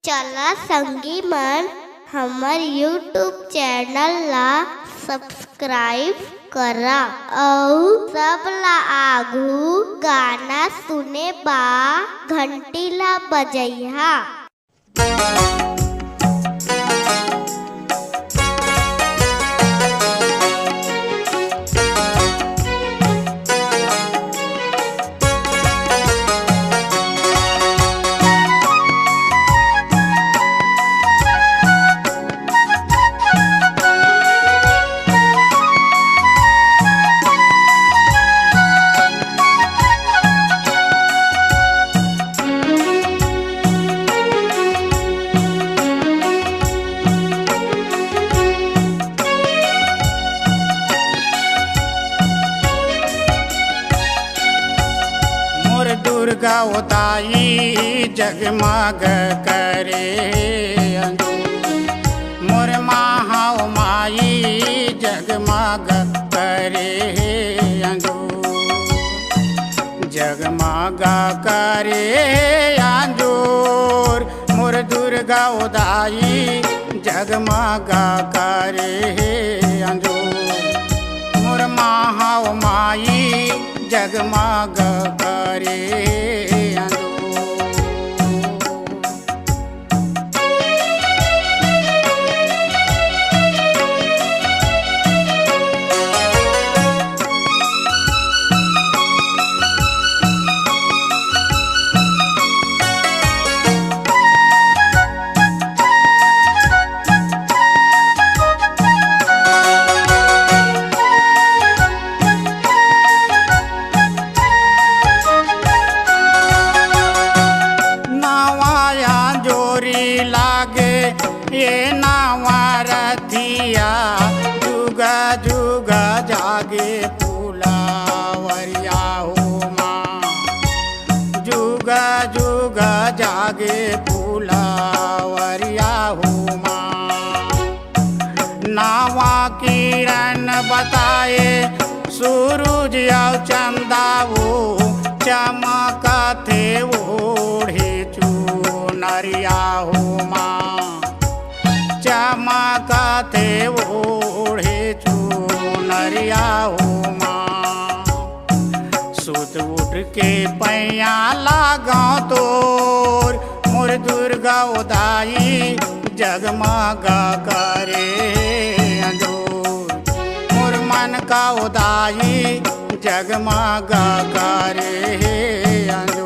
चला संगी मन हमर यूट्यूब चैनल ला सब्सक्राइब करा अउ सब ला आघू गाना सुने बा घंटी ला बजइहा। दुर्गा उताई जगमग करे मोर महाओ माई जगमग करे जगमग करे अंजूर मोर दुर्गा उदाई जगमग करे अंजूर मोर महाओ माई जगमग करे ये नावरथिया जुगा जुगा जागे फूलावरिया हो माँ जुगा जुगा जागे फूलावरिया हो माँ नावा किरण बताए सूरज और चंदा वो चमकते ओढ़े चुनरिया हो माँ चमकते ओढ़े चुनरिया हो माँ सुत उठ के पैया लगाओ तोर मोर दुर्गा उदाई जगमग करे अंजोर मोर मन का उदाई जगमग करे अंजोर।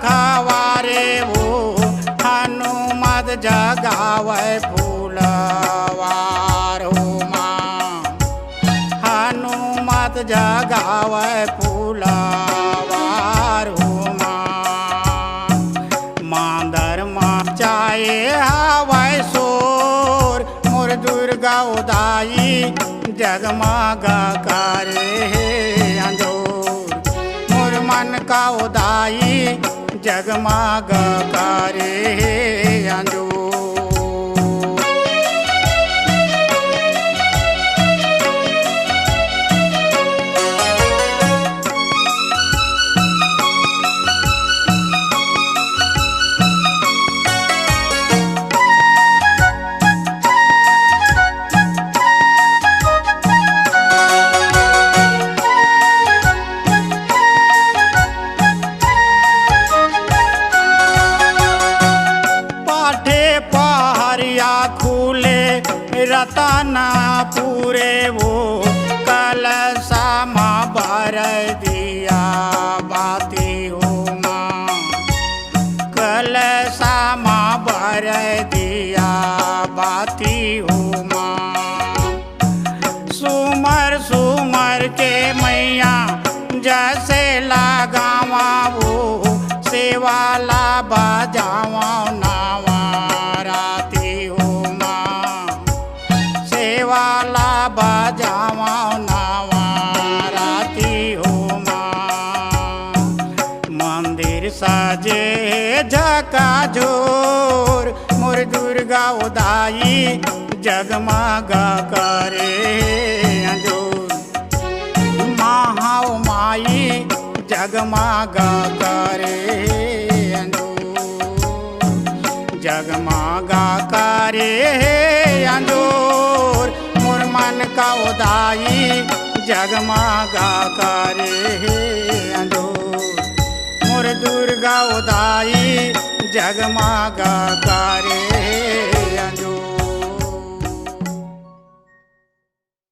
खवारे वो हनुमत जगावे फूलवार हो माँ हनुमत जगावे फूलवार हो माँ मांदर मचाए हवाई शोर मोर दुर्गा उदाई जगमग करे अंजोर मोर मन का उदाई जगमग करे अंजूर। सुमर सुमर के मैया जैसे लगावा वो सेवाला बजावा नावा राती हो माँ सेवाला बजावा नावा राती हो माँ मंदिर सजे झकाझोर मोर दुर्गा उदाई जगमगा करे अंजोर महाओ माई जगमगा करे अंजोर जगमगा करे अंजोर मोर मन का उदाई जगमगा करे अंजोर मोर दुर्गा उदाई जगमगा करे